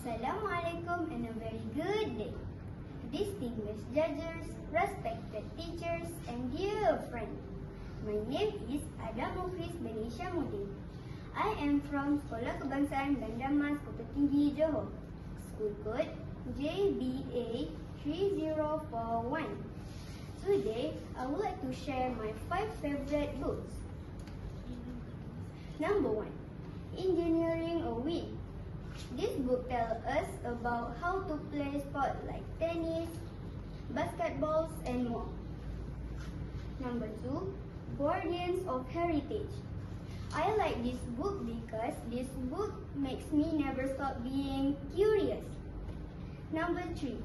Assalamualaikum and a very good day. Distinguished judges, respected teachers and dear friends. My name is Adam Muflis bin Isyamuddin. I am from Sekolah Kebangsaan Bandar Mas Kota Tinggi, Johor. School code JBA 3041. Today, I would like to share my 5 favorite books. Number 1. Engineering a Win. This book tells us about how to play sports like tennis, basketballs and more. Number 2. Guardians of Heritage. I like this book because this book makes me never stop being curious. Number 3.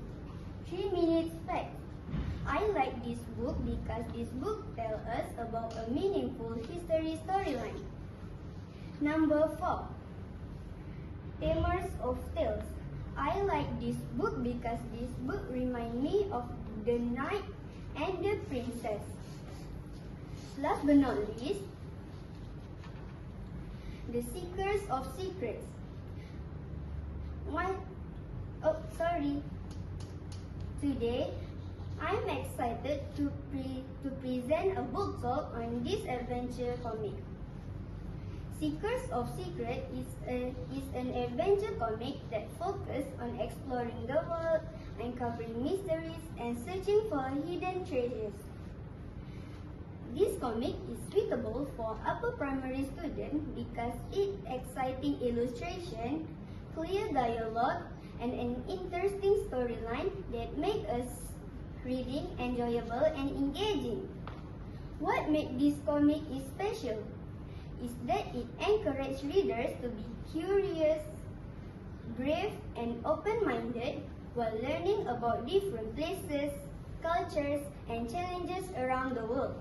3 Minutes Facts. I like this book because this book tells us about a meaningful history storyline. Number 4. Tamers of Tales. I like this book because this book reminds me of the knight and the princess. Last but not least, The Seekers of Secrets. Today, I'm excited to present a book talk on this adventure comic. Seekers of Secrets is an adventure comic that focuses on exploring the world, uncovering mysteries, and searching for hidden treasures. This comic is suitable for upper primary students because its exciting illustration, clear dialogue, and an interesting storyline that make us reading enjoyable and engaging. What makes this comic is special is that it encourages readers to be curious, brave, and open-minded while learning about different places, cultures, and challenges around the world.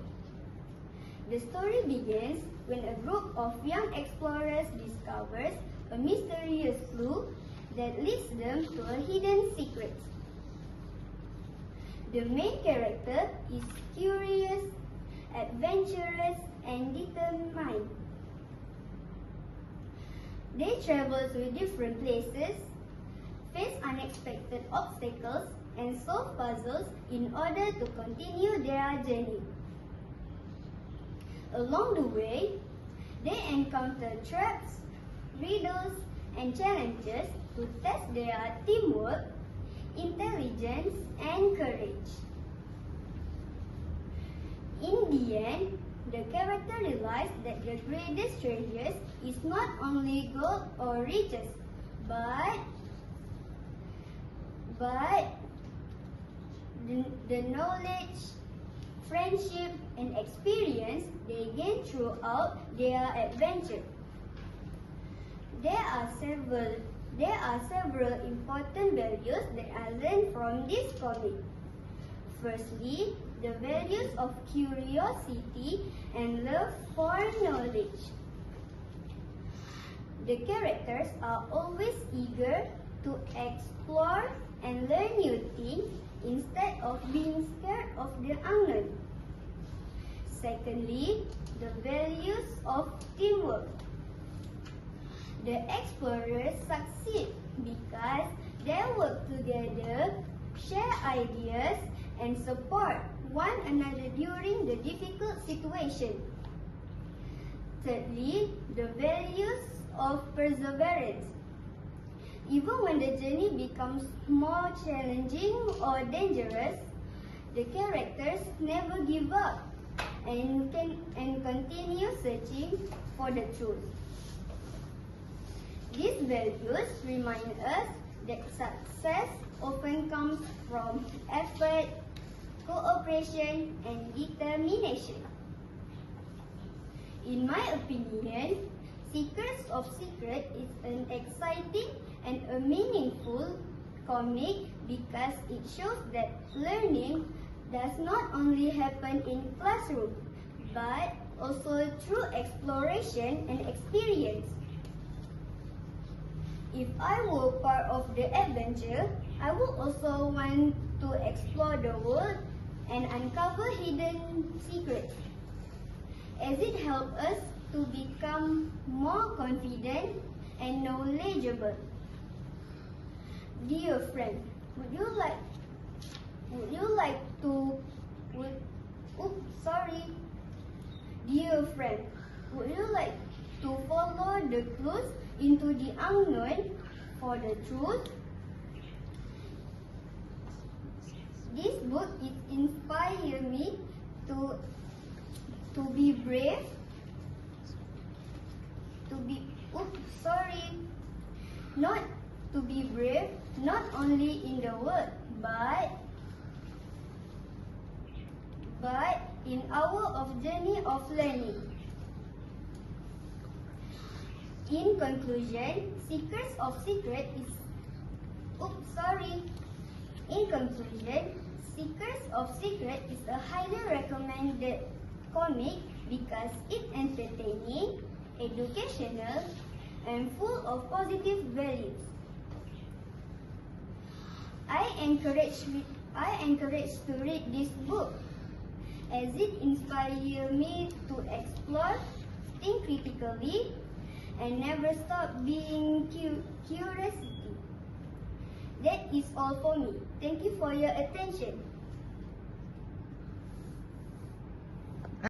The story begins when a group of young explorers discovers a mysterious clue that leads them to a hidden secret. The main character is curious, adventurous, and determined. They travel to different places, face unexpected obstacles, and solve puzzles in order to continue their journey. Along the way, they encounter traps, riddles, and challenges to test their teamwork, intelligence, and courage. In the end, the character realizes that the greatest treasures is not only gold or riches, but the knowledge, friendship, and experience they gain throughout their adventure. There are several important values that I learned from this comic. Firstly, the values of curiosity and love for knowledge. The characters are always eager to explore and learn new things instead of being scared of the unknown. Secondly, the values of teamwork. The explorers succeed because they work together, share ideas, and support one another during the difficult situation. Thirdly, the values of perseverance. Even when the journey becomes more challenging or dangerous, the characters never give up and continue searching for the truth. These values remind us that success often comes from effort, cooperation, and determination. In my opinion, Seekers of Secrets is an exciting and a meaningful comic because it shows that learning does not only happen in classroom, but also through exploration and experience. If I were part of the adventure, I would also want to explore the world and uncover hidden secrets, as it helps us to become more confident and knowledgeable. Dear friend, would you like to sorry. Dear friend, would you like to follow the clues into the unknown for the truth? This book it inspired me to be brave, not to be brave, not only in the world, but in our journey of learning. In conclusion, Seekers of Secret is a highly recommended comic because it entertaining, educational, and full of positive values. I encourage to read this book as it inspires me to explore, think critically, and never stop being curiosity. That is all for me. Thank you for your attention.